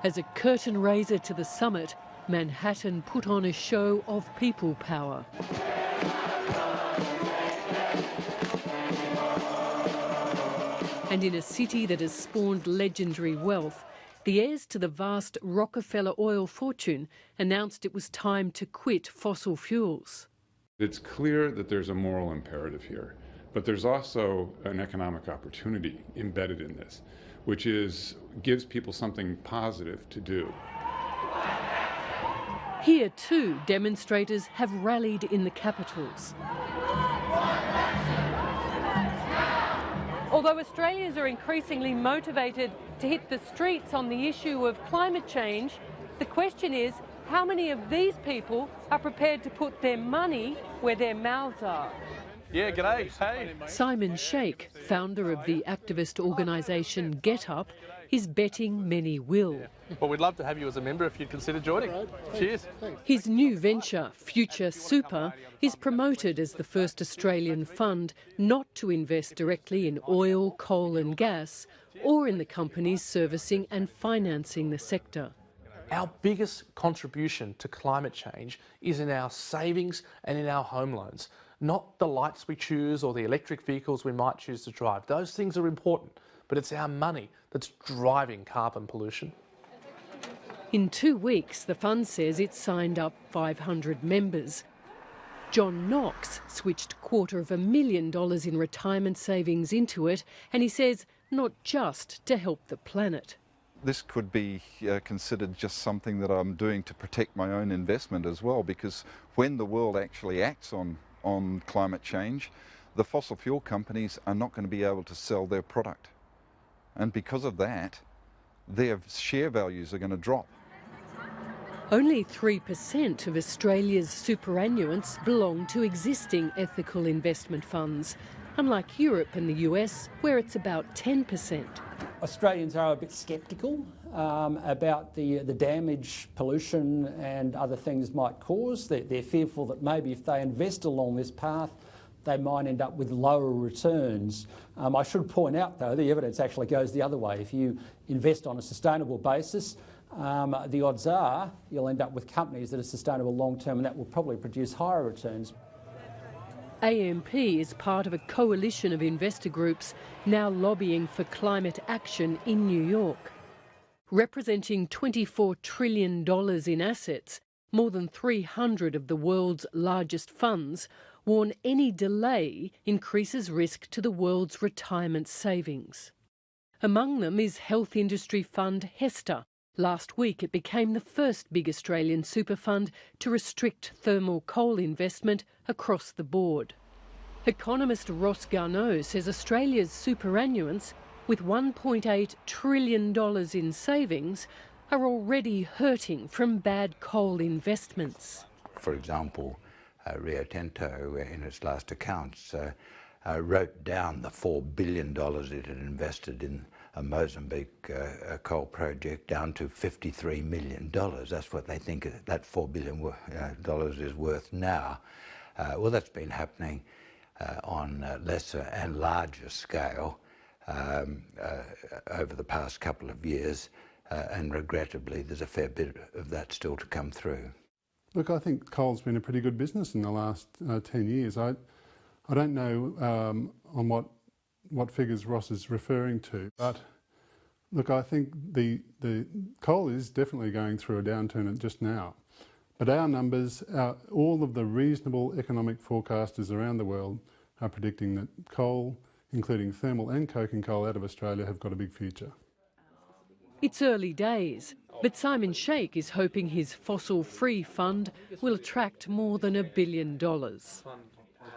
As a curtain raiser to the summit, Manhattan put on a show of people power. And in a city that has spawned legendary wealth, the heirs to the vast Rockefeller oil fortune announced it was time to quit fossil fuels. It's clear that there's a moral imperative here, but there's also an economic opportunity embedded in this, which gives people something positive to do. Here too, demonstrators have rallied in the capitals. Although Australians are increasingly motivated to hit the streets on the issue of climate change, the question is, how many of these people are prepared to put their money where their mouths are? Yeah, g'day. Hey. Simon Sheikh, founder of the activist organisation Get Up, is betting many will. Well, we'd love to have you as a member if you'd consider joining. Cheers. His new venture, Future Super, is promoted as the first Australian fund not to invest directly in oil, coal and gas, or in the companies servicing and financing the sector. Our biggest contribution to climate change is in our savings and in our home loans, not the lights we choose or the electric vehicles we might choose to drive. Those things are important, but it's our money that's driving carbon pollution. In 2 weeks, the fund says it's signed up 500 members. John Knox switched $250,000 in retirement savings into it, and he says not just to help the planet. This could be considered just something that I'm doing to protect my own investment as well, because when the world actually acts on climate change, the fossil fuel companies are not going to be able to sell their product. And because of that, their share values are going to drop. Only 3% of Australia's superannuants belong to existing ethical investment funds, unlike Europe and the US, where it's about 10%. Australians are a bit sceptical about the damage pollution and other things might cause. They're fearful that maybe if they invest along this path, they might end up with lower returns. I should point out, though, the evidence actually goes the other way. If you invest on a sustainable basis, the odds are you'll end up with companies that are sustainable long term, and that will probably produce higher returns. AMP is part of a coalition of investor groups now lobbying for climate action in New York. Representing $24 trillion in assets, more than 300 of the world's largest funds warn any delay increases risk to the world's retirement savings. Among them is health industry fund Hester. Last week it became the first big Australian super fund to restrict thermal coal investment across the board. Economist Ross Garneau says Australia's superannuants, with $1.8 trillion in savings, are already hurting from bad coal investments. For example, Rio Tinto, in its last accounts, wrote down the $4 billion it had invested in a Mozambique coal project down to $53 million. That's what they think that $4 billion is worth now. Well, that's been happening on lesser and larger scale over the past couple of years, and regrettably there's a fair bit of that still to come through. Look, I think coal's been a pretty good business in the last 10 years. I don't know on what figures Ross is referring to, but look, I think the coal is definitely going through a downturn just now. But our numbers, all of the reasonable economic forecasters around the world are predicting that coal, including thermal and coking coal out of Australia, have got a big future. It's early days, but Simon Sheikh is hoping his fossil-free fund will attract more than $1 billion.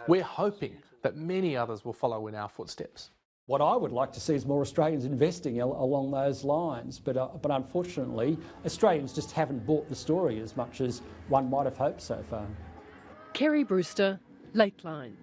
We're hoping that many others will follow in our footsteps. What I would like to see is more Australians investing along those lines, but unfortunately Australians just haven't bought the story as much as one might have hoped so far. Kerry Brewster, Lateline.